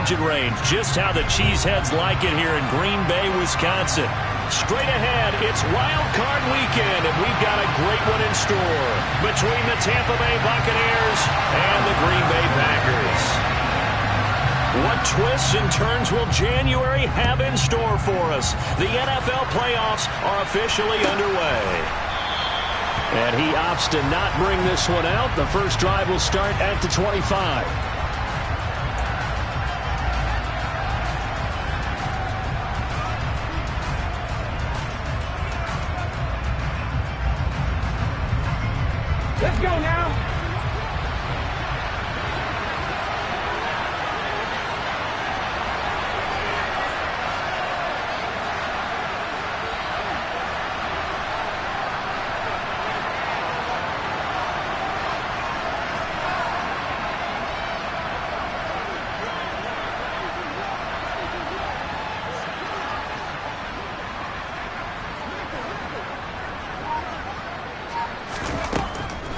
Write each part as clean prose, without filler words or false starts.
double-digit range. Just how the Cheeseheads like it here in Green Bay, Wisconsin. Straight ahead, it's Wild Card Weekend, and we've got a great one in store between the Tampa Bay Buccaneers and the Green Bay Packers. What twists and turns will January have in store for us? The NFL playoffs are officially underway. And he opts to not bring this one out. The first drive will start at the 25. Let's go now.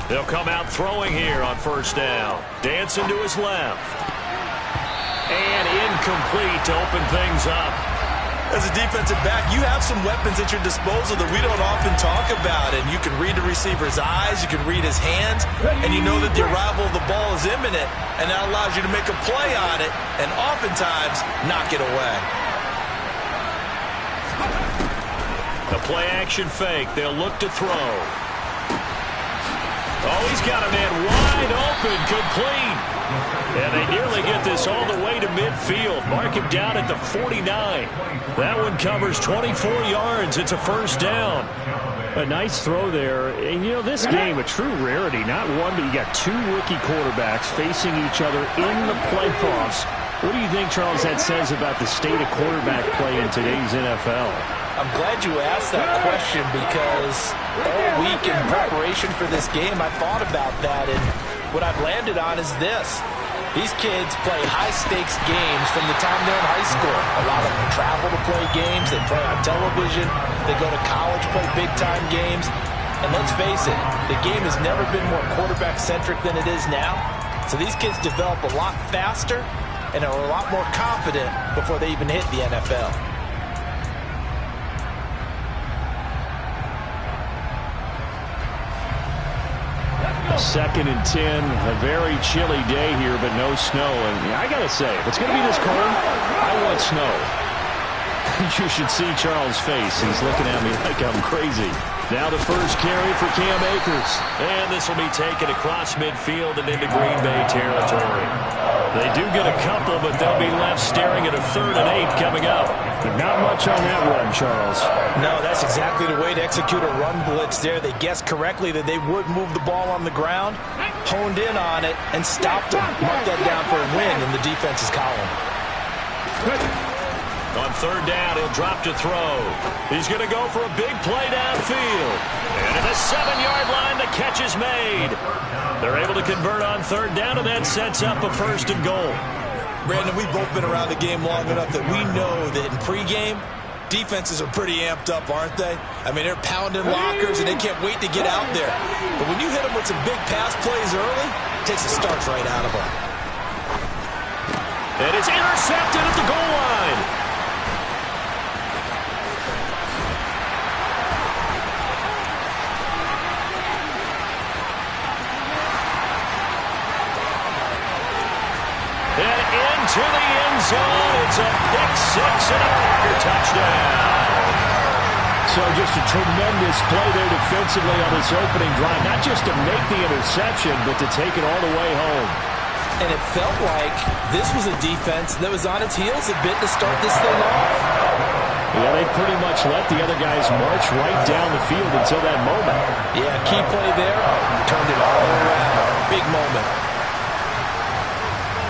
They'll come out throwing here on first down. Dancing to his left. And incomplete to open things up. As a defensive back, you have some weapons at your disposal that we don't often talk about. And you can read the receiver's eyes, you can read his hands, and you know that the arrival of the ball is imminent, and that allows you to make a play on it and oftentimes knock it away. The play-action fake. They'll look to throw. Oh, he's got a man wide open, complete. And they nearly get this all the way to midfield. Mark him down at the 49. That one covers 24 yards. It's a first down. A nice throw there. And, you know, this game, a true rarity. Not one, but you got two rookie quarterbacks facing each other in the playoffs. What do you think, Charles, that says about the state of quarterback play in today's NFL? I'm glad you asked that question because all week in preparation for this game, I thought about that, and what I've landed on is this. These kids play high-stakes games from the time they're in high school. A lot of them travel to play games. They play on television. They go to college, play big-time games. And let's face it, the game has never been more quarterback-centric than it is now. So these kids develop a lot faster and are a lot more confident before they even hit the NFL. Second and 10, a very chilly day here, but no snow. And I got to say, if it's going to be this cold, I want snow. You should see Charles' face. He's looking at me like I'm crazy. Now the first carry for Cam Akers. And this will be taken across midfield and into Green Bay territory. They do get a couple, but they'll be left staring at a 3rd and 8 coming up. But not much on that run, Charles. No, that's exactly the way to execute a run blitz there. They guessed correctly that they would move the ball on the ground, honed in on it, and stopped them. Mark that down for a win in the defense's column. On 3rd down, he'll drop to throw. He's going to go for a big play downfield. And at the 7-yard line, the catch is made. They're able to convert on 3rd down, and that sets up a 1st and goal. Brandon, we've both been around the game long enough that we know that in pregame, defenses are pretty amped up, aren't they? I mean, they're pounding lockers, and they can't wait to get out there. But when you hit them with some big pass plays early, it takes the starch right out of them. And it's intercepted at the goal line. To the end zone. It's a pick-6 and a Packer touchdown. So just a tremendous play there defensively on this opening drive. Not just to make the interception, but to take it all the way home. And it felt like this was a defense that was on its heels a bit to start this thing off. Yeah, they pretty much let the other guys march right down the field until that moment. Yeah, key play there. Turned it all around. Big moment.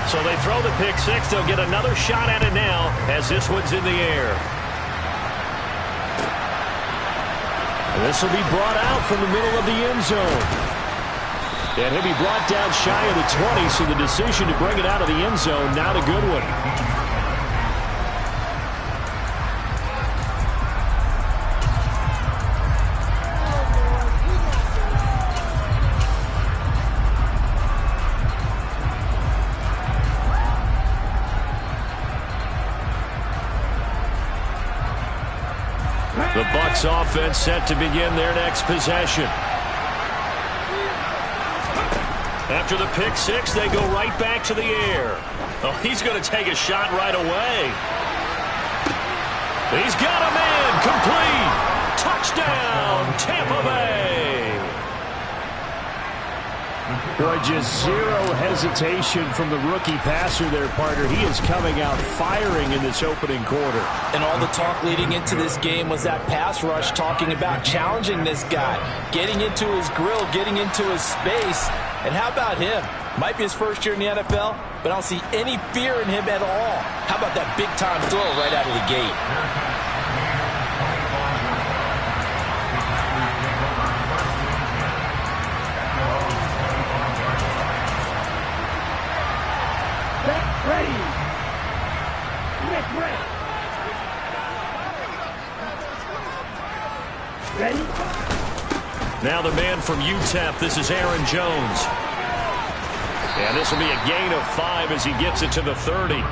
So they throw the pick-6. They'll get another shot at it now as this one's in the air. And this will be brought out from the middle of the end zone. And he'll be brought down shy of the 20, so the decision to bring it out of the end zone, not a good one. The Bucs offense set to begin their next possession. After the pick six, they go right back to the air. Oh, he's going to take a shot right away. He's got a man. Complete. Touchdown, Tampa Bay. Boy, just zero hesitation from the rookie passer there, partner. He is coming out firing in this opening quarter. And all the talk leading into this game was that pass rush, talking about challenging this guy, getting into his grill, getting into his space. And how about him? Might be his first year in the NFL, but I don't see any fear in him at all. How about that big-time throw right out of the gate? Ready. Get ready. Ready? Now the man from UTEP, this is Aaron Jones. And this will be a gain of 5 as he gets it to the 30.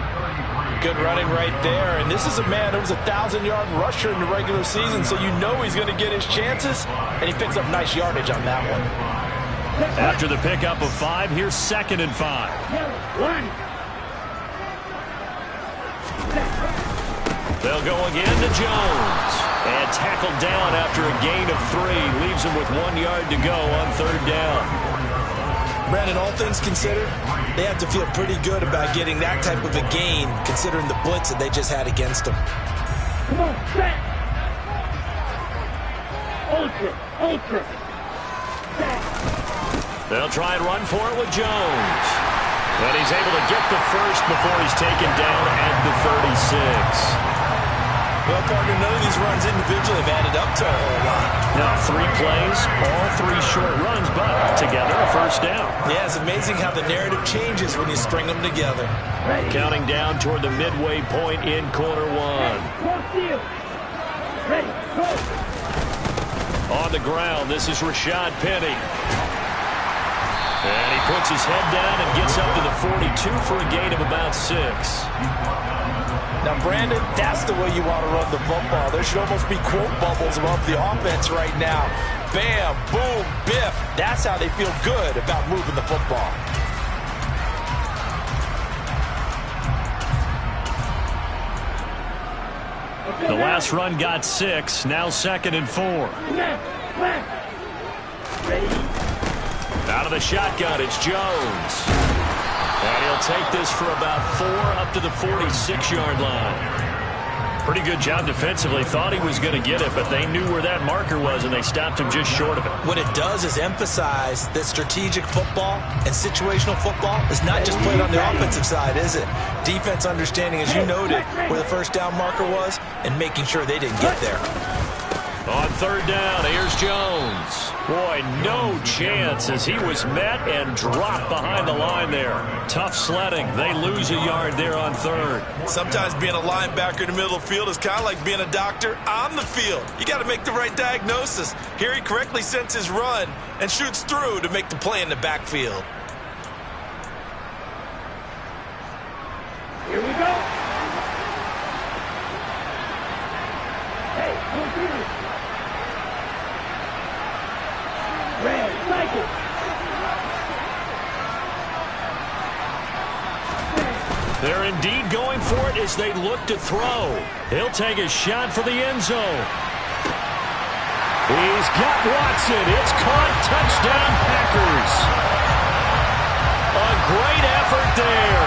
Good running right there. And this is a man who was a 1,000-yard rusher in the regular season, so you know he's going to get his chances. And he picks up nice yardage on that one. After the pickup of 5, here's 2nd and 5. They'll go again to Jones. And tackled down after a gain of 3. Leaves him with 1 yard to go on 3rd down. Brandon, all things considered, they have to feel pretty good about getting that type of a gain, considering the blitz that they just had against them. Come on, set. Ultra. Set. They'll try and run for it with Jones. And he's able to get the first before he's taken down at the 36. Well, partner, none of these runs individually have added up to a whole lot. Now 3 plays, all 3 short runs, but together a first down. Yeah, it's amazing how the narrative changes when you string them together. Ready. Counting down toward the midway point in quarter 1. Ready, go. On the ground, this is Rashad Penny. And he puts his head down and gets up to the 42 for a gain of about 6. Now, Brandon, that's the way you want to run the football. There should almost be quote bubbles above the offense right now. Bam, boom, biff. That's how they feel good about moving the football. The last run got 6. Now 2nd and 4. Left. Ready. Out of the shotgun, it's Jones. And he'll take this for about 4 up to the 46-yard line. Pretty good job defensively. Thought he was going to get it, but they knew where that marker was, and they stopped him just short of it. What it does is emphasize that strategic football and situational football is not just played on the offensive side, is it? Defense understanding, as you noted, where the first down marker was and making sure they didn't get there. On 3rd down, here's Jones. Boy, no chance as he was met and dropped behind the line there. Tough sledding. They lose a yard there on 3rd. Sometimes being a linebacker in the middle of the field is kind of like being a doctor on the field. You got to make the right diagnosis. Here he correctly sends his run and shoots through to make the play in the backfield. Here we go. Hey, go through. Red, cycle. They're indeed going for it as they look to throw. He'll take a shot for the end zone. He's got Watson. It's caught. Touchdown, Packers. A great effort there.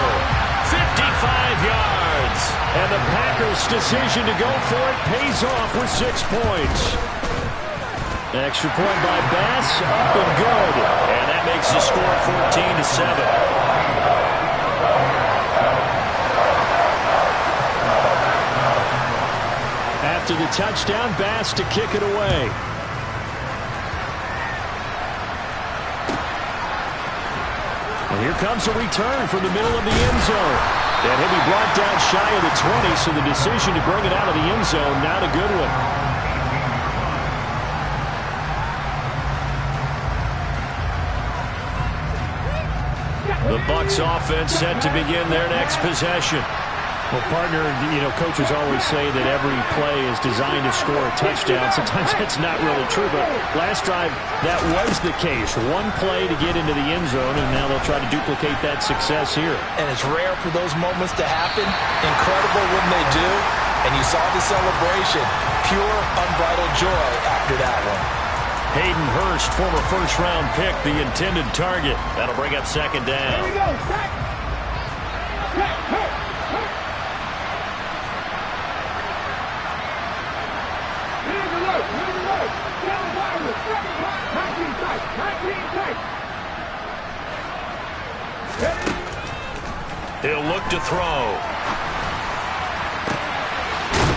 55 yards. And the Packers' decision to go for it pays off with 6 points. Extra point by Bass, up and good. And that makes the score 14-7. After the touchdown, Bass to kick it away. Well, here comes a return from the middle of the end zone. And he'll be brought down shy of the 20, so the decision to bring it out of the end zone, not a good one. The Bucs offense set to begin their next possession. Well, partner, coaches always say that every play is designed to score a touchdown. Sometimes that's not really true, but last drive, that was the case. One play to get into the end zone, and now they'll try to duplicate that success here. And it's rare for those moments to happen. Incredible when they do. And you saw the celebration. Pure, unbridled joy after that one. Hayden Hurst, former first-round pick, the intended target. That'll bring up second down. Here we go. Sack. Sack. Hurt. Hurt. Here's the look. Here's the look. Down wireless. 19 tight. 19 tight. He'll look to throw.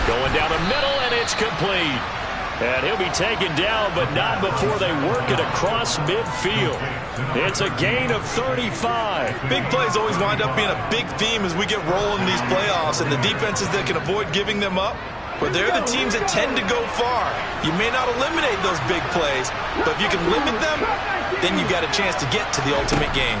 Going down the middle, and it's complete. And he'll be taken down, but not before they work it across midfield. It's a gain of 35. Big plays always wind up being a big theme as we get rolling in these playoffs, and the defenses that can avoid giving them up, but they're the teams that tend to go far. You may not eliminate those big plays, but if you can limit them, then you've got a chance to get to the ultimate game.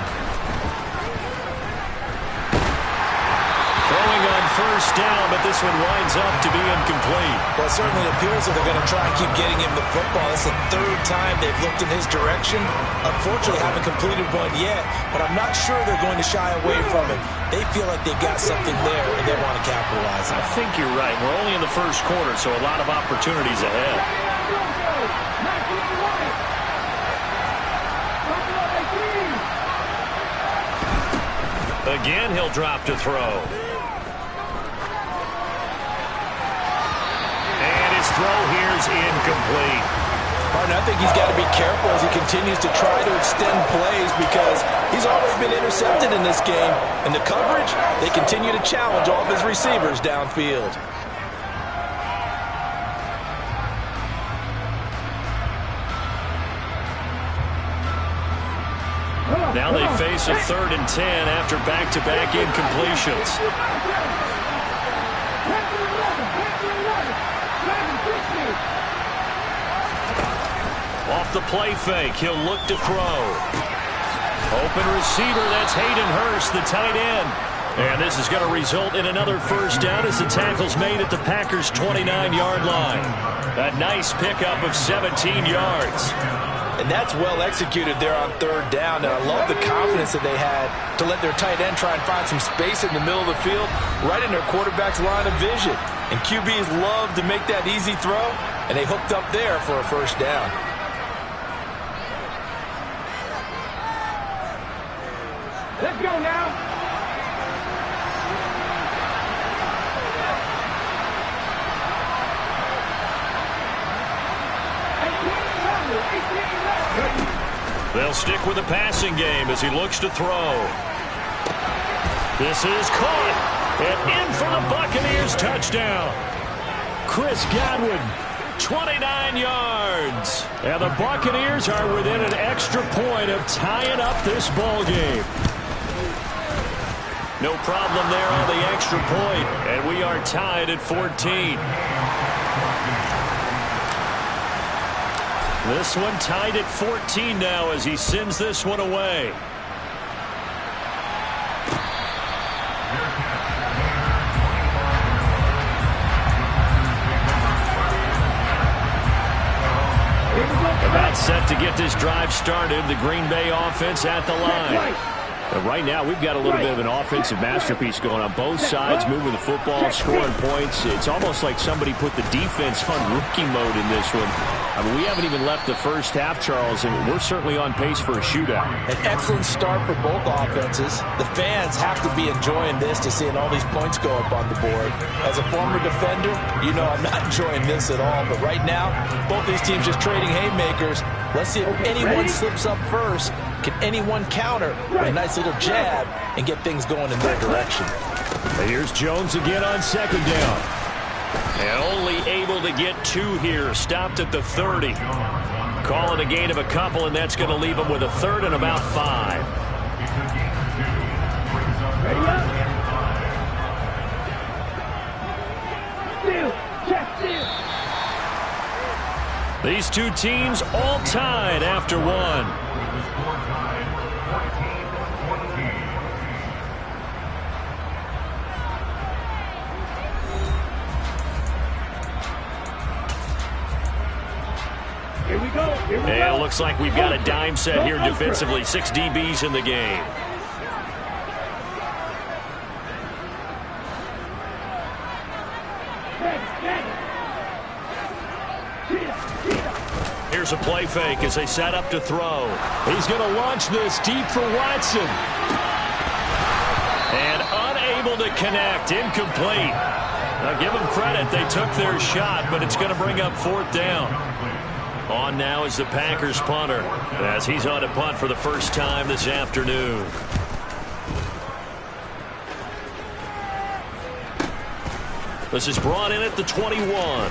Throwing on first down, but this one winds up to be incomplete. Well, it certainly appears that they're going to try and keep getting him the football. It's the third time they've looked in his direction. Unfortunately, haven't completed one yet, but I'm not sure they're going to shy away from it. They feel like they've got something there, and they want to capitalize on it. I think you're right. We're only in the first quarter, so a lot of opportunities ahead. Again, he'll drop to throw. Throw here's incomplete. Partner, I think he's got to be careful as he continues to try to extend plays because he's already been intercepted in this game. And the coverage, they continue to challenge all of his receivers downfield. Now they face a 3rd and 10 after back-to-back incompletions. Off the play fake, he'll look to throw. Open receiver, that's Hayden Hurst, the tight end. And this is going to result in another first down as the tackle's made at the Packers' 29-yard line. A nice pickup of 17 yards. And that's well executed there on 3rd down. And I love the confidence that they had to let their tight end try and find some space in the middle of the field, right in their quarterback's line of vision. And QBs love to make that easy throw, and they hooked up there for a first down. Let's go now. They'll stick with the passing game as he looks to throw. This is caught. And in for the Buccaneers touchdown. Chris Godwin, 29 yards. And the Buccaneers are within an extra point of tying up this ball game. No problem there on the extra point, and we are tied at 14. This one tied at 14 now as he sends this one away. About set to get this drive started, the Green Bay offense at the line. But right now, we've got a little bit of an offensive masterpiece going on both sides, moving the football, scoring points. It's almost like somebody put the defense on rookie mode in this one. I mean, we haven't even left the first half, Charles, and we're certainly on pace for a shootout. An excellent start for both offenses. The fans have to be enjoying this to seeing all these points go up on the board. As a former defender, you know I'm not enjoying this at all. But right now, both these teams just trading haymakers. Let's see if anyone slips up first. Can anyone counter with a nice little jab and get things going in their direction? Here's Jones again on second down. And only able to get 2 here. Stopped at the 30. Call it a gain of a couple, and that's going to leave them with a 3rd and about 5. Ready up. Steal. Check, steal. These two teams all tied after one. And it looks like we've got a dime set here defensively. 6 DBs in the game. Here's a play fake as they set up to throw. He's going to launch this deep for Watson. And unable to connect. Incomplete. Now give them credit. They took their shot, but it's going to bring up 4th down. On now is the Packers punter as he's on to punt for the first time this afternoon. This is brought in at the 21.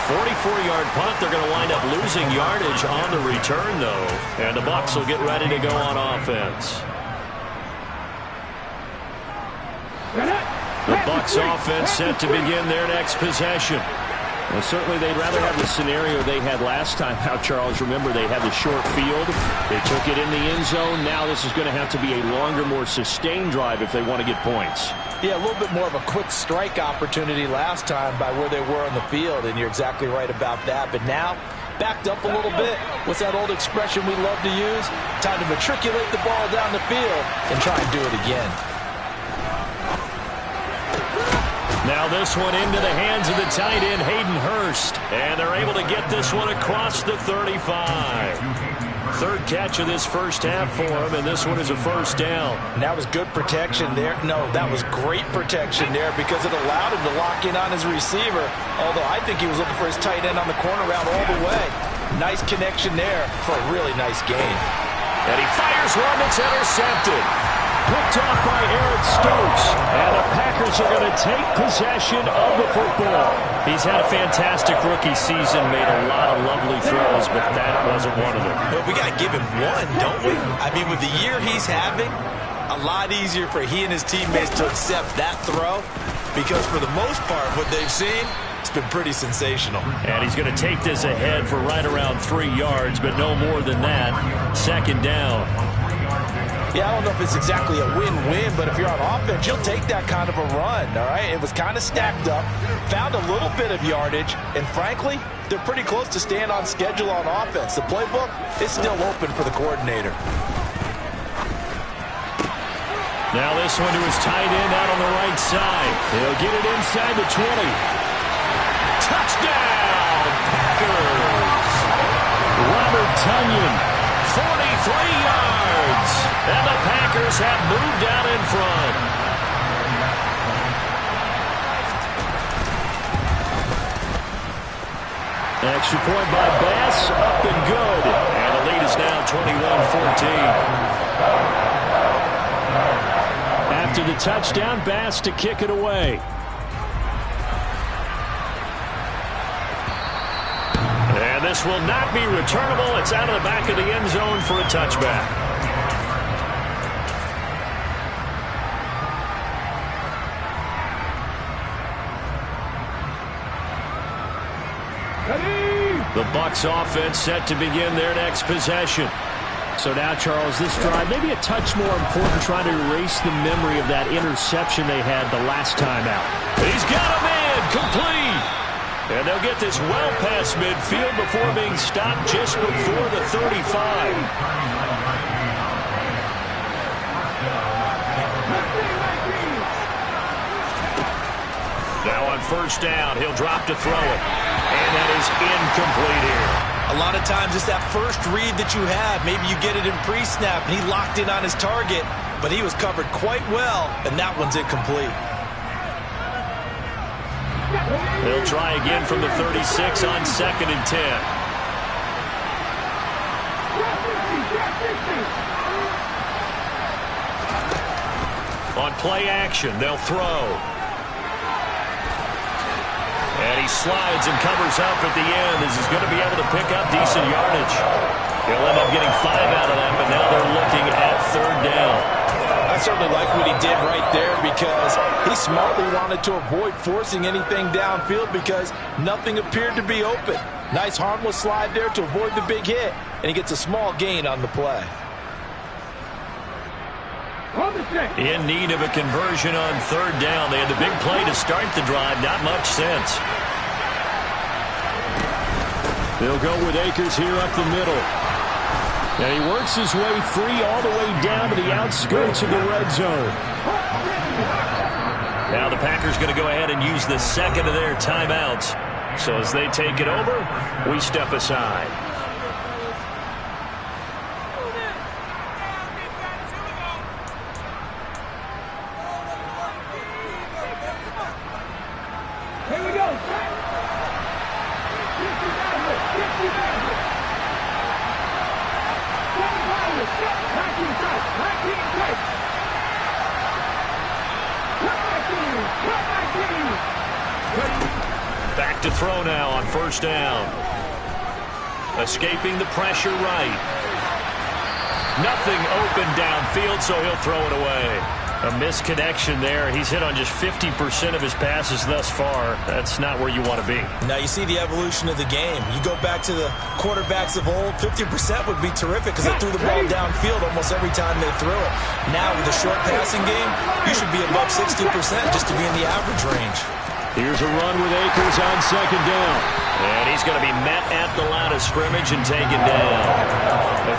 44-yard punt. They're going to wind up losing yardage on the return, though. And the Bucs will get ready to go on offense. The Bucs offense set to begin their next possession. Well, certainly they'd rather have the scenario they had last time out, Charles. Remember, they had the short field. They took it in the end zone. Now this is going to have to be a longer, more sustained drive if they want to get points. Yeah, a little bit more of a quick strike opportunity last time by where they were on the field, and you're exactly right about that. But now, backed up a little bit. What's that old expression we love to use? Time to matriculate the ball down the field and try and do it again. Now this one into the hands of the tight end, Hayden Hurst. And they're able to get this one across the 35. 3rd catch of this first half for him, and this one is a first down. And that was good protection there. No, that was great protection there because it allowed him to lock in on his receiver, although I think he was looking for his tight end on the corner route all the way. Nice connection there for a really nice gain. And he fires one that's intercepted. Picked off by Eric Stokes. And the Packers are going to take possession of the football. He's had a fantastic rookie season, made a lot of lovely throws, but that wasn't one of them. But we got to give him one, don't we? I mean, with the year he's having, a lot easier for he and his teammates to accept that throw because for the most part, what they've seen, it's been pretty sensational. And he's going to take this ahead for right around 3 yards, but no more than that. 2nd down. Yeah, I don't know if it's exactly a win-win, but if you're on offense, you'll take that kind of a run, all right? It was kind of stacked up, found a little bit of yardage, and frankly, they're pretty close to staying on schedule on offense. The playbook is still open for the coordinator. Now this one to his tight end out on the right side. He'll get it inside the 20. Touchdown, Packers! Robert Tonyan, 43 yards. And the Packers have moved out in front. Extra point by Bass, up and good. And the lead is now 21-14. After the touchdown, Bass to kick it away. And this will not be returnable. It's out of the back of the end zone for a touchback. The Bucs offense set to begin their next possession. So now, Charles, this drive may be a touch more important, trying to erase the memory of that interception they had the last time out. He's got him in, complete. And they'll get this well past midfield before being stopped just before the 35. Now on 1st down, he'll drop to throw it. And that is incomplete here. A lot of times it's that first read that you have. Maybe you get it in pre-snap, and he locked in on his target, but he was covered quite well, and that one's incomplete. They'll try again from the 36 on 2nd and 10. On play action, they'll throw. And he slides and covers up at the end as he's going to be able to pick up decent yardage. He'll end up getting 5 out of that, but now they're looking at 3rd down. I certainly like what he did right there because he smartly wanted to avoid forcing anything downfield because nothing appeared to be open. Nice harmless slide there to avoid the big hit, and he gets a small gain on the play. In need of a conversion on 3rd down. They had the big play to start the drive. Not much sense. They'll go with Akers here up the middle. And he works his way free all the way down to the outskirts of the red zone. Now the Packers going to go ahead and use the second of their timeouts. So as they take it over, we step aside. Here we go. Back to throw now on first down. Escaping the pressure right. Nothing open downfield, so he'll throw it away. A misconnection there. He's hit on just 50% of his passes thus far. That's not where you want to be. Now you see the evolution of the game. You go back to the quarterbacks of old, 50% would be terrific because they threw the ball downfield almost every time they threw it. Now with the short passing game, you should be above 60% just to be in the average range. Here's a run with Akers on second down. And he's going to be met at the line of scrimmage and taken down.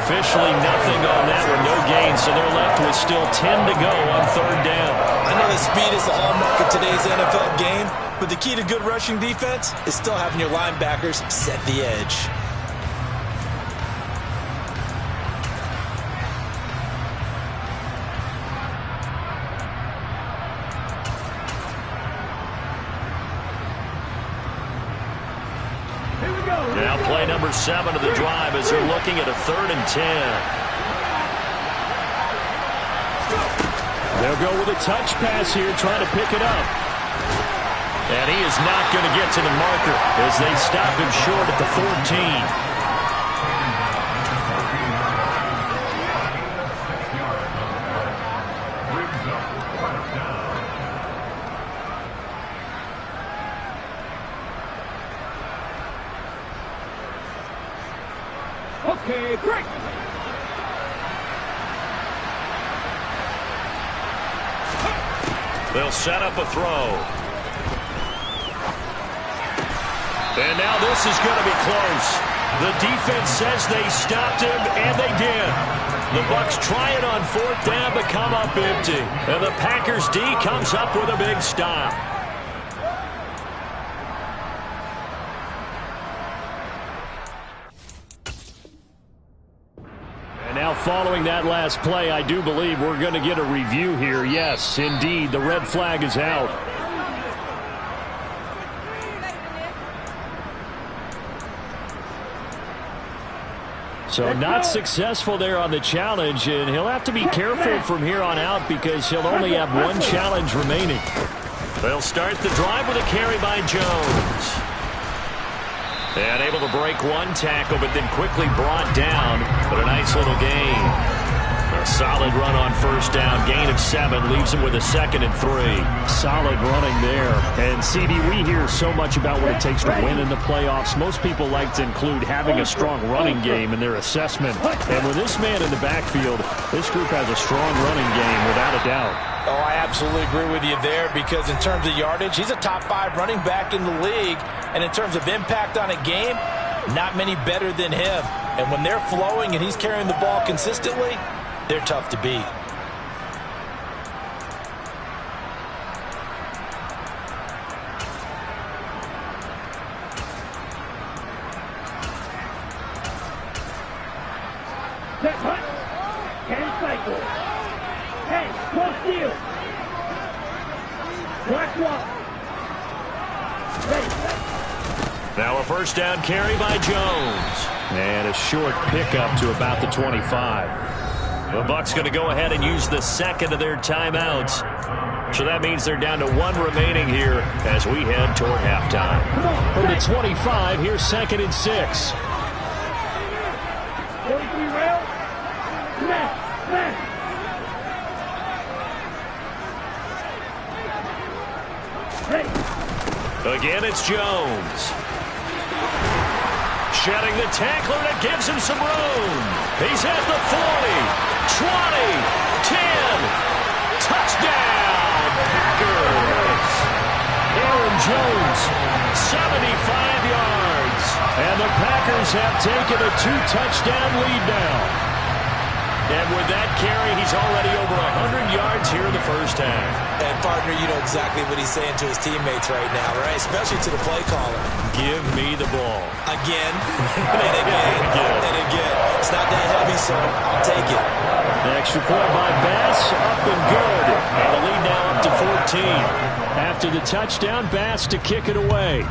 Officially nothing on that one, no gain, so they're left with still 10 to go on third down. I know that speed is the hallmark of today's NFL game, but the key to good rushing defense is still having your linebackers set the edge. Now play number 7 of the drive as they're looking at a 3rd and 10. They'll go with a touch pass here, trying to pick it up. And he is not going to get to the marker as they stop him short at the 14. Okay, break. They'll set up a throw. And now this is going to be close. The defense says they stopped him, and they did. The Bucs try it on 4th down to come up empty. And the Packers D comes up with a big stop. Now, following that last play, I do believe we're going to get a review here. Yes, indeed, the red flag is out. So not successful there on the challenge, and he'll have to be careful from here on out because he'll only have one challenge remaining. They'll start the drive with a carry by Jones. And able to break one tackle, but then quickly brought down. But a nice little gain. A solid run on first down. Gain of 7 leaves him with a 2nd and 3. Solid running there. And, CD, we hear so much about what it takes to win in the playoffs. Most people like to include having a strong running game in their assessment. And with this man in the backfield, this group has a strong running game without a doubt. Oh, I absolutely agree with you there because in terms of yardage, he's a top 5 running back in the league. And in terms of impact on a game, not many better than him. And when they're flowing and he's carrying the ball consistently, they're tough to beat. Set hunt. 10 cycles. 10. Cross field. Black walk. Now a first down carry by Jones. And a short pickup to about the 25. The Bucs going to go ahead and use the 2nd of their timeouts. So that means they're down to 1 remaining here as we head toward halftime. From the 25, here's 2nd and 6. 43 rail. Left. Again, it's Jones. Shedding the tackler, and it gives him some room. He's at the 40, 20, 10. Touchdown, Packers. Aaron Jones. 75 yards. And the Packers have taken a 2-touchdown lead now. And with that carry, he's already over 100 yards here in the first half. And, partner, you know exactly what he's saying to his teammates right now, right? Especially to the play caller. Give me the ball. Again, and again, and again. It's not that heavy, so I'll take it. The extra point by Bass, up and good. And the lead now up to 14. After the touchdown, Bass to kick it away.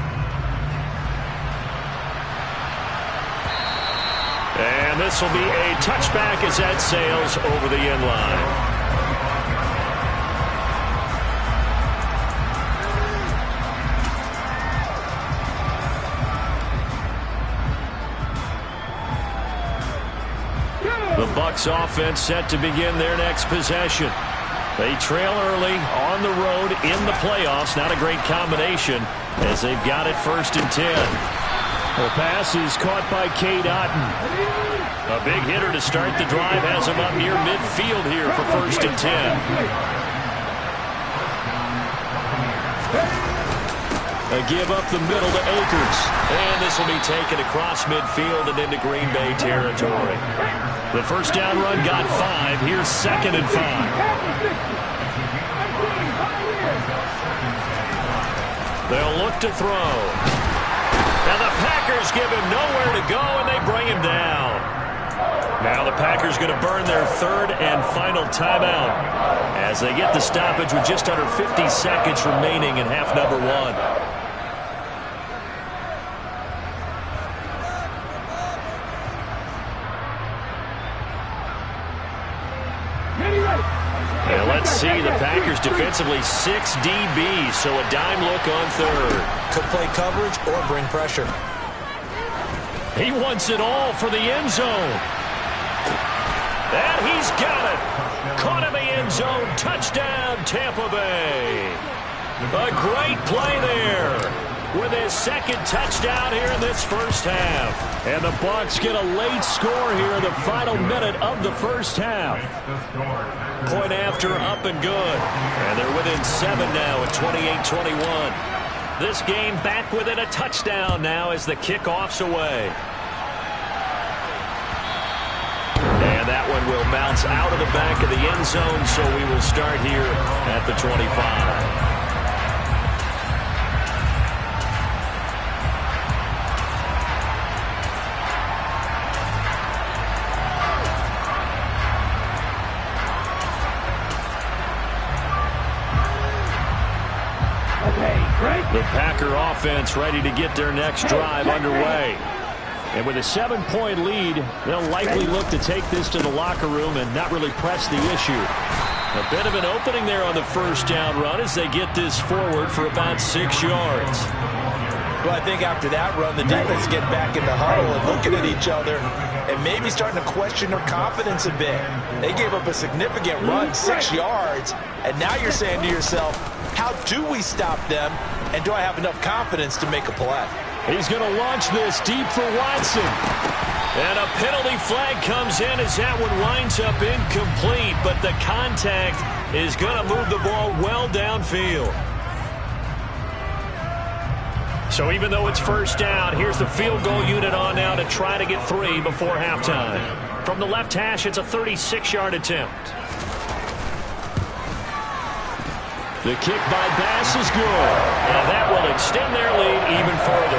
And this will be a touchback as that sails over the end line. The Bucs offense set to begin their next possession. They trail early on the road in the playoffs. Not a great combination as they've got it 1st and 10. The pass is caught by Cade Otton. A big hitter to start the drive has him up near midfield here for 1st and 10. A give up the middle to Akers. And this will be taken across midfield and into Green Bay territory. The first down run got 5. Here's 2nd and 5. They'll look to throw. Now the Packers give him nowhere to go, and they bring him down. Now the Packers going to burn their 3rd and final timeout as they get the stoppage with just under 50 seconds remaining in half number 1. And let's see, the Packers defensively 6 DBs, so a dime look on 3rd. Could play coverage or bring pressure. He wants it all for the end zone. And he's got it. Caught in the end zone. Touchdown, Tampa Bay. A great play there with his 2nd touchdown here in this first half. And the Bucs get a late score here in the final minute of the first half. Point after, up and good. And they're within 7 now at 28-21. This game back within a touchdown now as the kickoff's away. And that one will bounce out of the back of the end zone, so we will start here at the 25. The Packer offense ready to get their next drive underway. And with a 7-point lead, they'll likely look to take this to the locker room and not really press the issue. A bit of an opening there on the first down run as they get this forward for about 6 yards. Well, I think after that run, the defense get back in the huddle and looking at each other and maybe starting to question their confidence a bit. They gave up a significant run, 6 yards, and now you're saying to yourself, how do we stop them, and do I have enough confidence to make a play? He's going to launch this deep for Watson. And a penalty flag comes in as that one winds up incomplete, but the contact is going to move the ball well downfield. So even though it's first down, here's the field goal unit on now to try to get 3 before halftime. From the left hash, it's a 36-yard attempt. The kick by Bass is good. And that will extend their lead even further.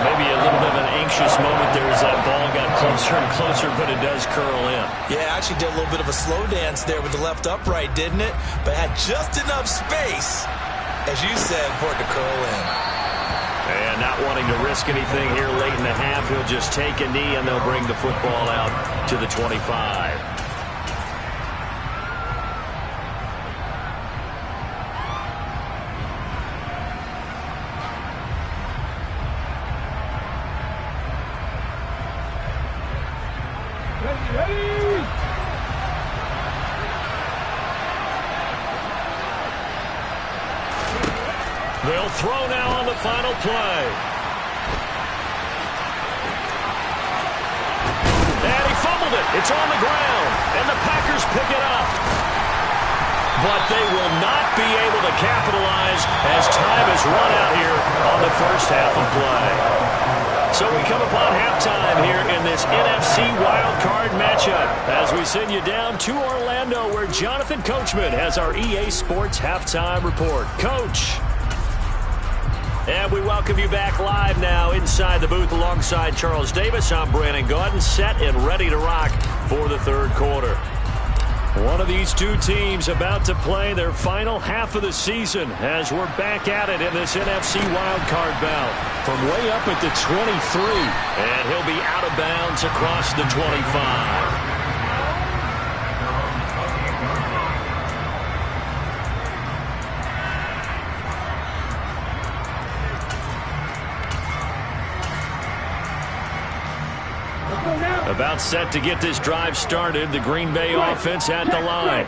Maybe a little bit of an anxious moment there as that ball got closer and closer, but it does curl in. Yeah, actually did a little bit of a slow dance there with the left upright, didn't it? But had just enough space, as you said, for it to curl in. And not wanting to risk anything here late in the half, he'll just take a knee and they'll bring the football out to the 25. They'll throw now on the final play. And he fumbled it. It's on the ground. And the Packers pick it up. But they will not be able to capitalize as time has run out here on the first half of play. So we come upon halftime here in this NFC wildcard matchup as we send you down to Orlando where Jonathan Coachman has our EA Sports halftime report. Coach. And we welcome you back live now inside the booth alongside Charles Davis. I'm Brandon Gaudin, set and ready to rock for the third quarter. One of these two teams about to play their final half of the season as we're back at it in this NFC wildcard bout from way up at the 23. And he'll be out of bounds across the 25. About set to get this drive started. The Green Bay offense at the line.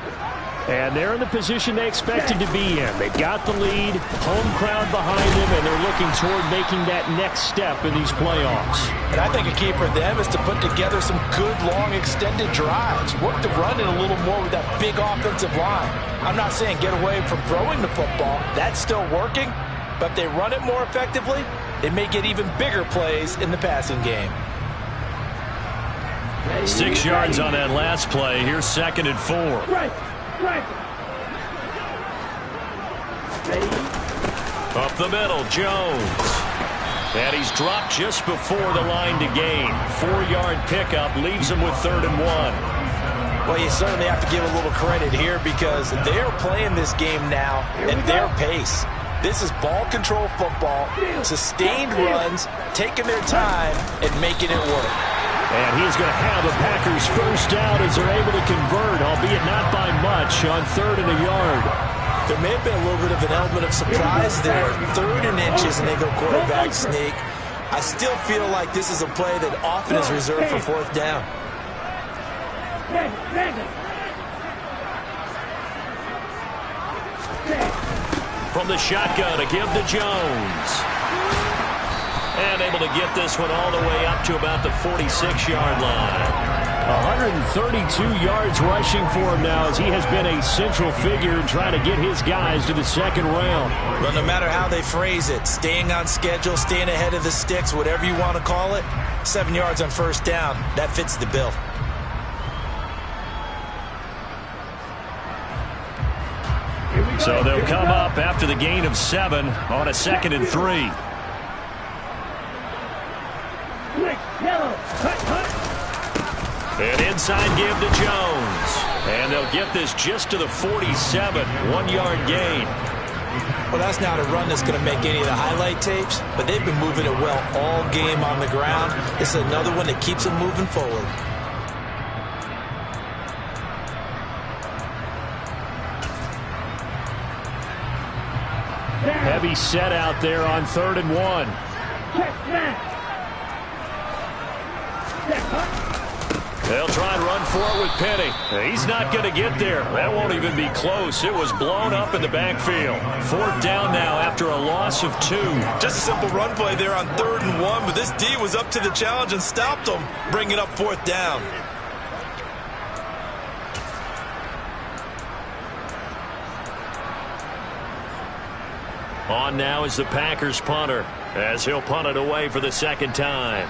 And they're in the position they expected to be in. They've got the lead, home crowd behind them, and they're looking toward making that next step in these playoffs. And I think a key for them is to put together some good, long, extended drives. Work to run it a little more with that big offensive line. I'm not saying get away from throwing the football. That's still working. But if they run it more effectively, they may get even bigger plays in the passing game. 6 yards on that last play. Here's 2nd and 4. Up the middle, Jones. And he's dropped just before the line to gain. 4-yard pickup leaves him with 3rd and 1. Well, you certainly have to give a little credit here because they're playing this game now at their pace. This is ball control football, sustained runs, taking their time, and making it work. And he's going to have the Packers first down as they're able to convert, albeit not by much, on 3rd and a yard. There may have been a little bit of an element of surprise there. 3rd and inches, and they go quarterback sneak. I still feel like this is a play that often is reserved for 4th down. From the shotgun, a give to Jones. And able to get this one all the way up to about the 46-yard line. 132 yards rushing for him now as he has been a central figure in trying to get his guys to the 2nd round. Well, no matter how they phrase it, staying on schedule, staying ahead of the sticks, whatever you want to call it, 7 yards on 1st down, that fits the bill. So they'll come up after the gain of 7 on a 2nd and 3. An inside give to Jones. And they'll get this just to the 47. 1-yard gain. Well, that's not a run that's going to make any of the highlight tapes, but they've been moving it well all game on the ground. This is another one that keeps them moving forward. Heavy set out there on 3rd and 1. They'll try and run for it with Penny. He's not going to get there. That won't even be close. It was blown up in the backfield. 4th down now after a loss of 2. Just a simple run play there on 3rd and 1, but this D was up to the challenge and stopped him, bringing up 4th down. On now is the Packers punter as he'll punt it away for the 2nd time.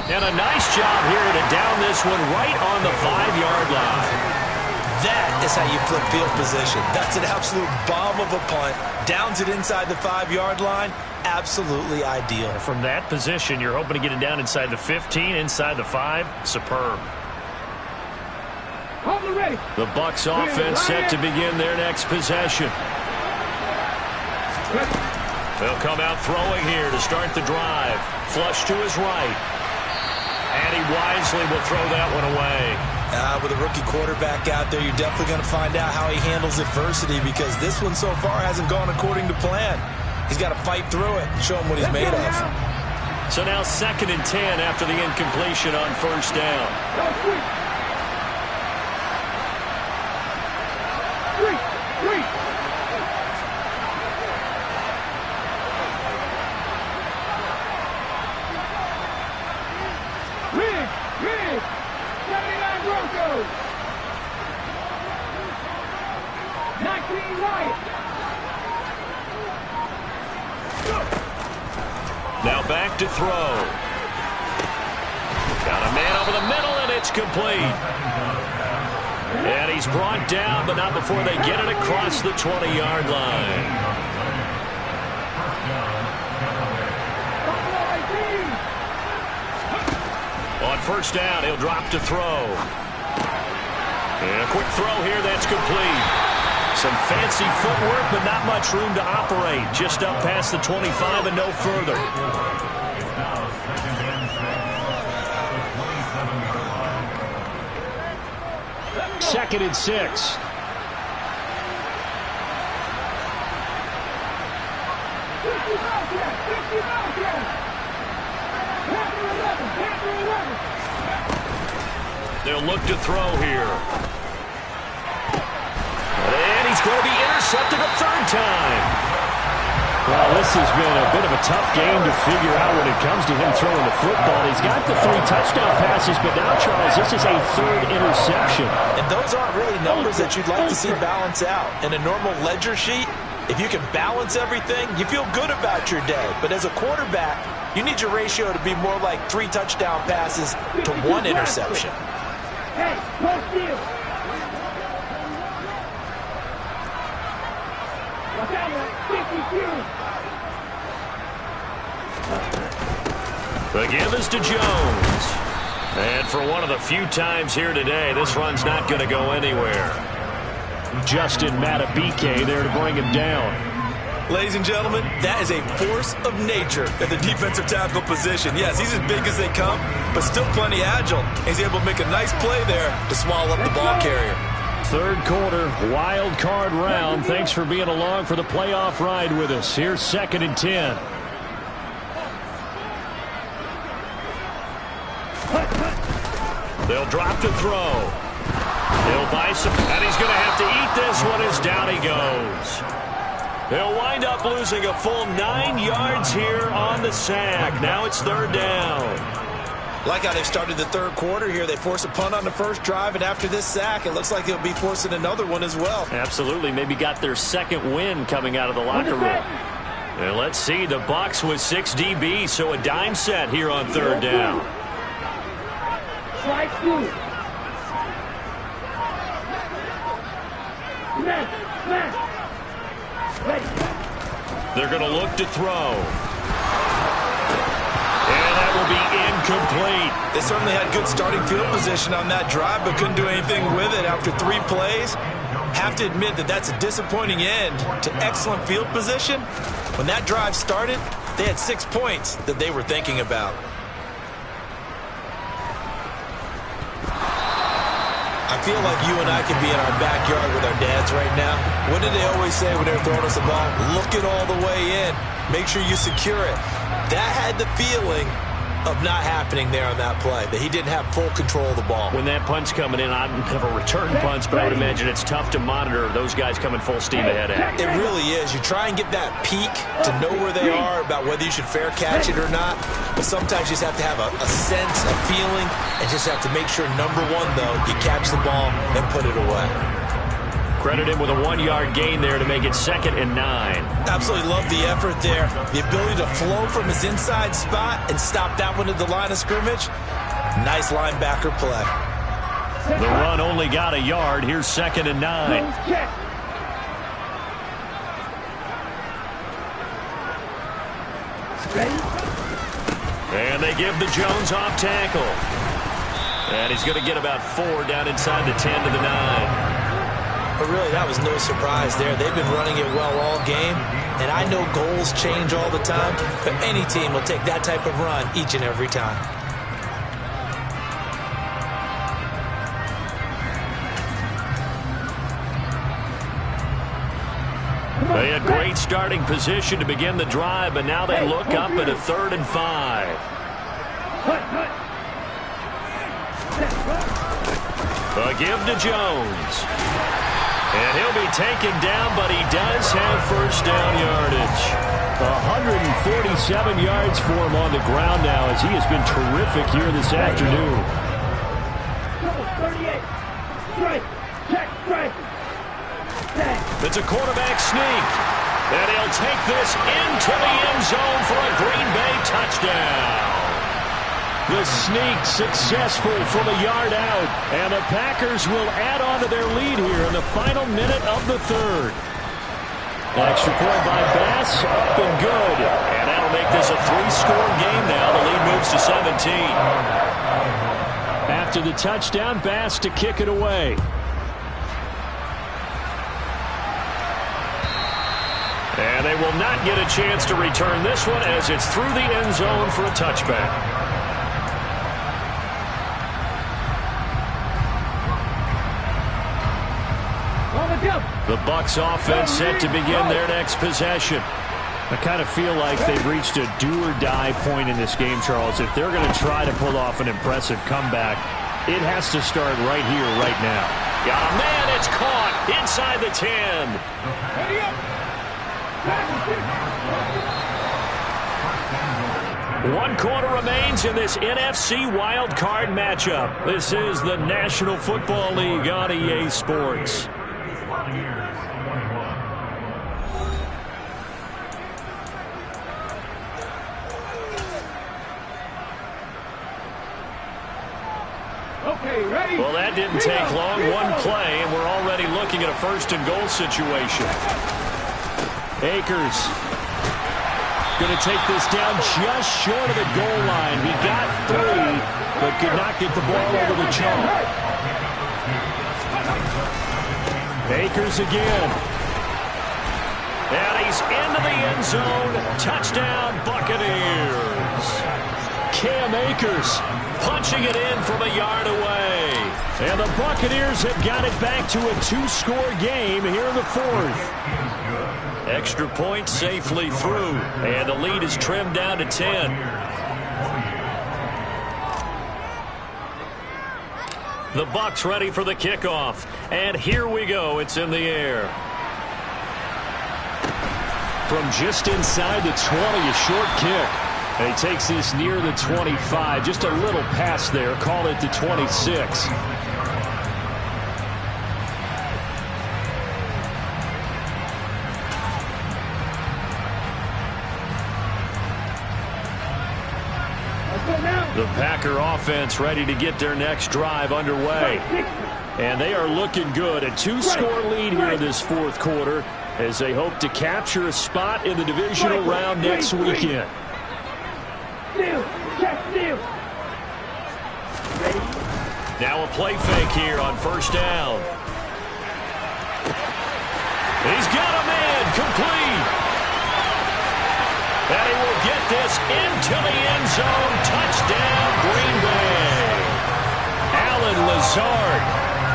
And a nice job here to down this one right on the 5-yard line. That is how you flip field position. That's an absolute bomb of a punt. Downs it inside the 5-yard line. Absolutely ideal. From that position, you're hoping to get it down inside the 15, inside the 5. Superb. The Bucs offense set to begin their next possession. They'll come out throwing here to start the drive. Flush to his right. And he wisely will throw that one away. With a rookie quarterback out there, you're definitely going to find out how he handles adversity because this one so far hasn't gone according to plan. He's got to fight through it and show him what he's made of. So now 2nd and 10 after the incompletion on 1st down. look to throw. Got a man over the middle, and it's complete. And he's brought down, but not before they get it across the 20-yard line. On first down, he'll drop to throw. And a quick throw here, that's complete. Some fancy footwork, but not much room to operate. Just up past the 25 and no further. Second and 6. They'll look to throw here. And he's going to be intercepted a third time. Well, this has been a bit of a tough game to figure out when it comes to him throwing the football. He's got the 3 touchdown passes, but now, Charles, this is a third interception. And those aren't really numbers that you'd like to see balance out. In a normal ledger sheet, if you can balance everything, you feel good about your day. But as a quarterback, you need your ratio to be more like 3 touchdown passes to 1 interception. Hey, post deal. Watch out, man. 52. The give is to Jones. And for one of the few times here today, this run's not going to go anywhere. Justin Matabike there to bring him down. Ladies and gentlemen, that is a force of nature at the defensive tackle position. Yes, he's as big as they come, but still plenty agile. He's able to make a nice play there to swallow up the ball carrier. Third quarter, wild card round. Thanks for being along for the playoff ride with us. Here's second and 10. They'll drop to throw. He'll buy some, and he's going to have to eat this one as down he goes. They'll wind up losing a full 9 yards here on the sack. Now it's third down. Like how they've started the third quarter here. They force a punt on the first drive, and after this sack, it looks like they'll be forcing another one as well. Absolutely. Maybe got their second win coming out of the locker room. And let's see, the Bucs with 6 DBs, so a dime set here on third down. Strike 2. They're going to look to throw. And that will be incomplete. They certainly had good starting field position on that drive, but couldn't do anything with it after 3 plays. Have to admit that that's a disappointing end to excellent field position. When that drive started, they had 6 points that they were thinking about. I feel like you and I could be in our backyard with our dads right now. What did they always say when they were throwing us the ball? Look it all the way in. Make sure you secure it. That had the feeling of not happening there on that play, that he didn't have full control of the ball. When that punt's coming in, I've never returned punts, but I would imagine it's tough to monitor those guys coming full steam ahead at. It really is. You try and get that peek to know where they are about whether you should fair catch it or not, but sometimes you just have to have a sense, a feeling, and just have to make sure, number one, though, you catch the ball and put it away. Credit him with a 1-yard gain there to make it 2nd and 9. Absolutely love the effort there. The ability to flow from his inside spot and stop that one at the line of scrimmage. Nice linebacker play. The run only got a yard. Here's 2nd and 9. And they give the Jones off tackle. And he's going to get about 4 down inside the 10 to the 9. But really, that was no surprise there. They've been running it well all game. And I know goals change all the time, but any team will take that type of run each and every time. They had great starting position to begin the drive, but now they look up at a 3rd and 5. A give to Jones. And he'll be taken down, but he does have first down yardage. 147 yards for him on the ground now, as he has been terrific here this afternoon. It's a quarterback sneak. And he'll take this into the end zone for a Green Bay touchdown. The sneak successful from a yard out. And the Packers will add on to their lead here in the final minute of the third. Extra point by Bass, up and good. And that'll make this a 3-score game now. The lead moves to 17. After the touchdown, Bass to kick it away. And they will not get a chance to return this one as it's through the end zone for a touchback. The Bucs offense set to begin their next possession. I kind of feel like they've reached a do-or-die point in this game, Charles. If they're going to try to pull off an impressive comeback, it has to start right here, right now. Got a man, it's caught inside the 10. One quarter remains in this NFC wild card matchup. This is the National Football League on EA Sports. Well, that didn't take long. One play, and we're already looking at a first-and-goal situation. Akers going to take this down just short of the goal line. He got 3, but could not get the ball over the chalk. Akers again. And he's into the end zone. Touchdown, Buccaneers. Cam Akers punching it in from a yard away. And the Buccaneers have got it back to a 2-score game here in the fourth. Extra point safely through. And the lead is trimmed down to 10. The Bucs ready for the kickoff. And here we go. It's in the air. From just inside the 20, a short kick. And he takes this near the 25. Just a little pass there. Call it the 26. The Packer offense ready to get their next drive underway. And they are looking good. A 2-score lead here in this fourth quarter as they hope to capture a spot in the divisional round next weekend. Now a play fake here on first down. He's got a man complete. And he will get this into the end zone. Touchdown, Green Bay. Allen Lazard,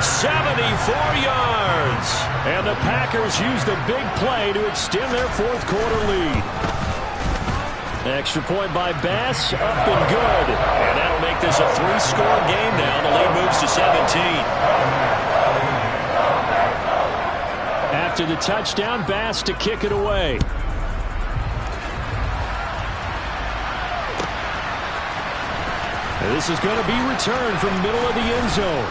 74 yards. And the Packers use the big play to extend their fourth quarter lead. Extra point by Bass, up and good. And that'll make this a 3-score game now. The lead moves to 17. After the touchdown, Bass to kick it away. And this is going to be returned from middle of the end zone.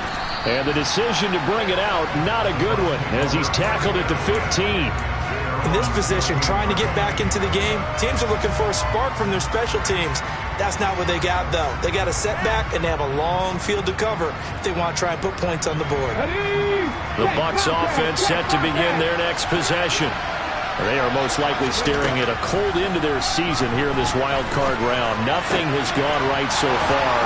And the decision to bring it out, not a good one, as he's tackled at the 15. In this position, trying to get back into the game, teams are looking for a spark from their special teams. That's not what they got, though. They got a setback, and they have a long field to cover if they want to try and put points on the board. The Bucs offense set to begin their next possession. They are most likely staring at a cold end to their season here in this wild card round. Nothing has gone right so far,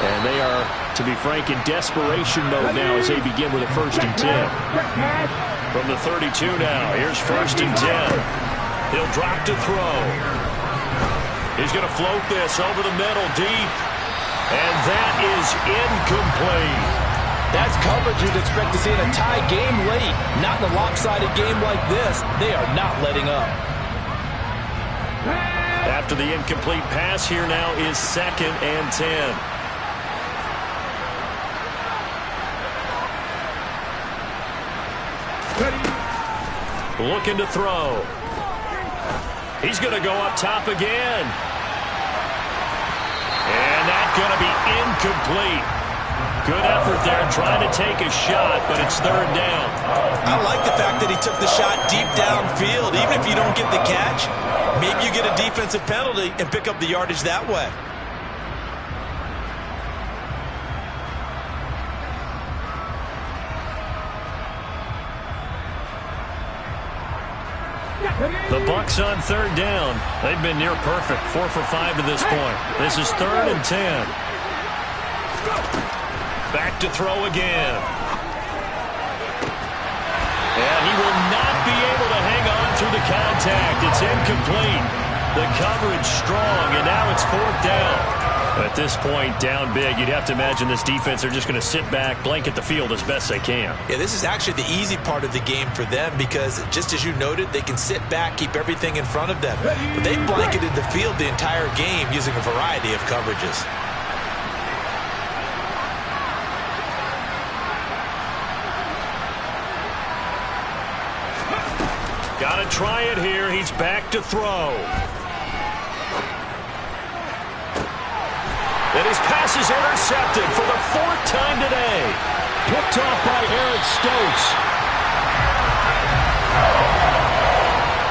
and they are, to be frank, in desperation mode now as they begin with a 1st and 10. From the 32 now, here's 1st and 10. He'll drop to throw. He's going to float this over the middle deep. And that is incomplete. That's coverage you'd expect to see in a tie game late. Not in a lopsided game like this. They are not letting up. After the incomplete pass, here now is 2nd and 10. Looking to throw. He's going to go up top again. And that's going to be incomplete. Good effort there, trying to take a shot, but it's third down. I like the fact that he took the shot deep downfield. Even if you don't get the catch, maybe you get a defensive penalty and pick up the yardage that way. The Bucs on third down. They've been near perfect, 4 for 5 to this point. This is 3rd and 10. Back to throw again. And he will not be able to hang on through the contact. It's incomplete. The coverage strong, and now it's 4th down. At this point, down big, you'd have to imagine this defense are just going to sit back, blanket the field as best they can. Yeah, this is actually the easy part of the game for them because, just as you noted, they can sit back, keep everything in front of them. But they've blanketed the field the entire game using a variety of coverages. Got to try it here. He's back to throw. And his pass is intercepted for the 4th time today. Picked off by Eric Stokes.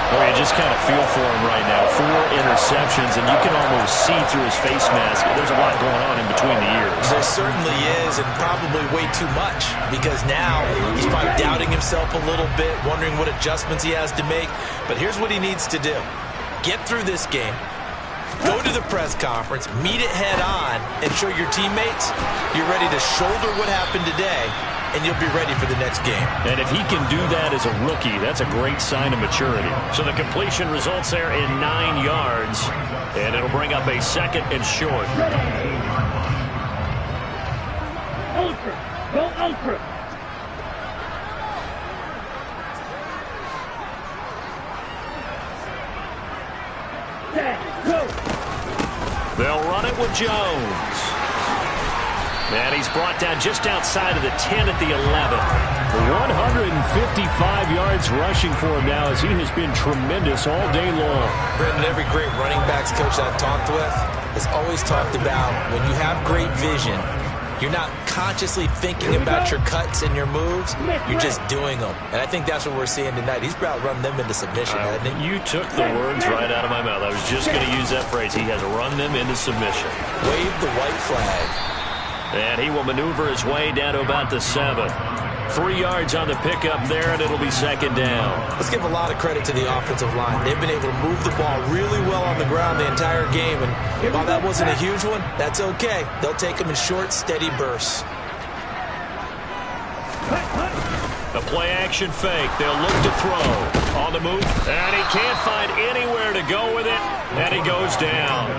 Oh, you just kind of feel for him right now. 4 interceptions, and you can almost see through his face mask. There's a lot going on in between the ears. There certainly is, and probably way too much, because now he's probably doubting himself a little bit, wondering what adjustments he has to make. But here's what he needs to do. Get through this game. Go to the press conference, meet it head on, and show your teammates you're ready to shoulder what happened today, and you'll be ready for the next game. And if he can do that as a rookie, that's a great sign of maturity. So the completion results there in 9 yards, and it'll bring up a 2nd and short. Ultra. Go ultra. Go. They'll run it with Jones. And he's brought down just outside of the 10 at the 11. 155 yards rushing for him now as he has been tremendous all day long. Brendan, every great running backs coach I've talked with has always talked about when you have great vision, you're not consciously thinking about your cuts and your moves. You're just doing them. And I think that's what we're seeing tonight. He's about run them into submission, hasn't he? You took the words right out of my mouth. I was just going to use that phrase. He has run them into submission. Wave the white flag. And he will maneuver his way down to about the 7. 3 yards on the pickup there, and it'll be 2nd down. Let's give a lot of credit to the offensive line. They've been able to move the ball really well on the ground the entire game, and while that wasn't a huge one, that's okay. They'll take them in short, steady bursts. A play-action fake. They'll look to throw. On the move, and he can't find anywhere to go with it, and he goes down.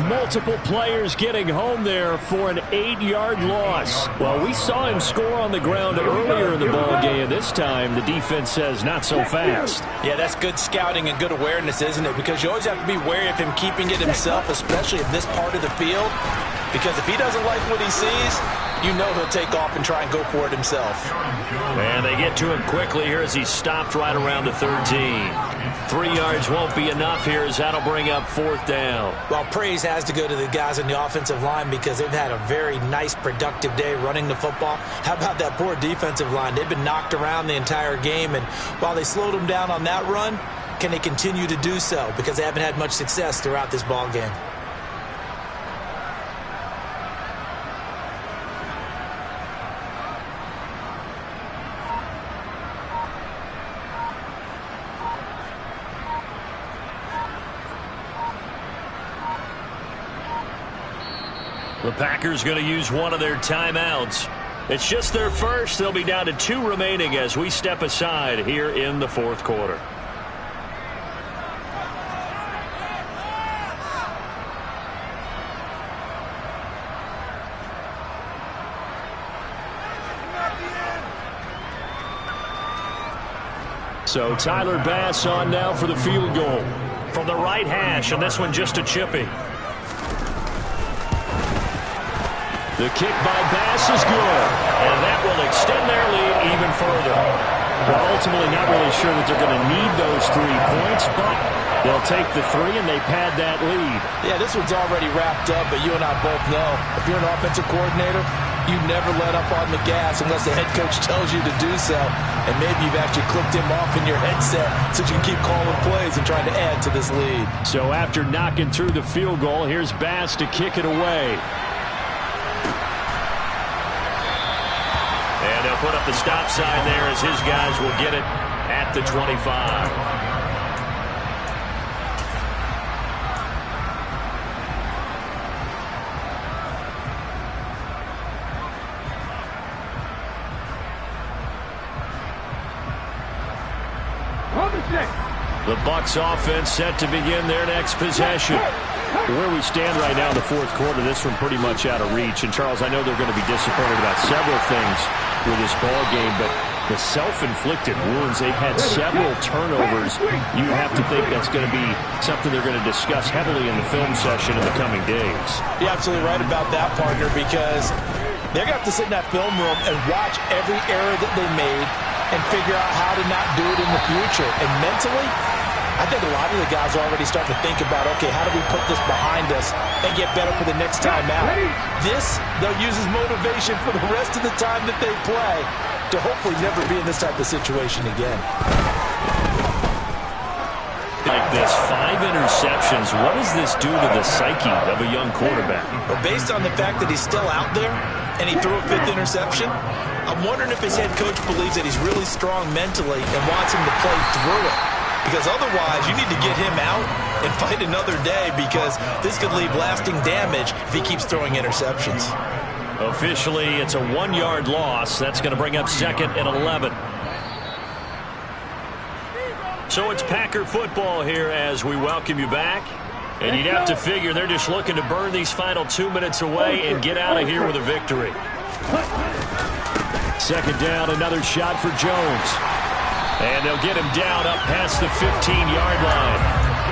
Multiple players getting home there for an 8-yard loss. Well, we saw him score on the ground earlier in the ball game. This time, the defense says not so fast. Yeah, that's good scouting and good awareness, isn't it? Because you always have to be wary of him keeping it himself, especially in this part of the field. Because if he doesn't like what he sees, you know he'll take off and try and go for it himself. And they get to him quickly here as he's stopped right around the 13. 3 yards won't be enough here as that'll bring up 4th down. Well, praise has to go to the guys on the offensive line because they've had a very nice, productive day running the football. How about that poor defensive line? They've been knocked around the entire game, and while they slowed them down on that run, can they continue to do so? Because they haven't had much success throughout this ball game. The Packers going to use one of their timeouts. It's just their first. They'll be down to 2 remaining as we step aside here in the 4th quarter. So Tyler Bass on now for the field goal. From the right hash, and this one just a chippy. The kick by Bass is good, and that will extend their lead even further. Well, ultimately not really sure that they're going to need those 3 points, but they'll take the 3 and they pad that lead. Yeah, this one's already wrapped up, but you and I both know if you're an offensive coordinator, you never let up on the gas unless the head coach tells you to do so. And maybe you've actually clicked him off in your headset so you can keep calling plays and trying to add to this lead. So after knocking through the field goal, here's Bass to kick it away. And they'll put up the stop sign there as his guys will get it at the 25. The Bucs offense set to begin their next possession. Where we stand right now in the fourth quarter, this one pretty much out of reach. And, Charles, I know they're going to be disappointed about several things with this ball game, but the self-inflicted wounds, they've had several turnovers. You have to think that's going to be something they're going to discuss heavily in the film session in the coming days. You're absolutely right about that, partner, because they're going to have to sit in that film room and watch every error that they made and figure out how to not do it in the future. And mentally, I think a lot of the guys are already starting to think about, okay, how do we put this behind us and get better for the next time out? This, they'll use as motivation for the rest of the time that they play to hopefully never be in this type of situation again. Like this, 5 interceptions. What does this do to the psyche of a young quarterback? But based on the fact that he's still out there and he threw a 5th interception, I'm wondering if his head coach believes that he's really strong mentally and wants him to play through it. Because otherwise, you need to get him out and fight another day, because this could leave lasting damage if he keeps throwing interceptions. Officially, it's a 1-yard loss. That's going to bring up 2nd and 11. So it's Packer football here as we welcome you back. And you'd have to figure they're just looking to burn these final 2 minutes away and get out of here with a victory. 2nd down, another shot for Jones. And they'll get him down up past the 15-yard line.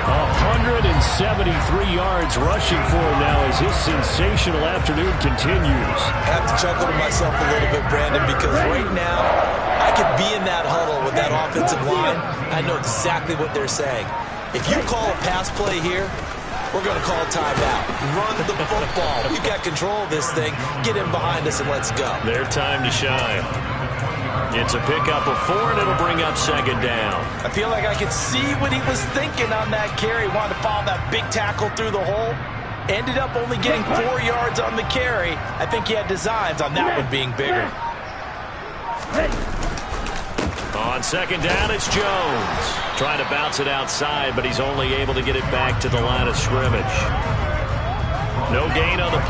173 yards rushing for him now as his sensational afternoon continues. I have to chuckle to myself a little bit, Brandon, because right now I could be in that huddle with that offensive line. I know exactly what they're saying. If you call a pass play here, we're going to call timeout. Run the football. We've got control of this thing. Get in behind us and let's go. Their time to shine. It's a pickup of 4, and it'll bring up 2nd down. I feel like I could see what he was thinking on that carry. Wanted to follow that big tackle through the hole. Ended up only getting 4 yards on the carry. I think he had designs on that one being bigger. On 2nd down, it's Jones. Trying to bounce it outside, but he's only able to get it back to the line of scrimmage. No gain on the play.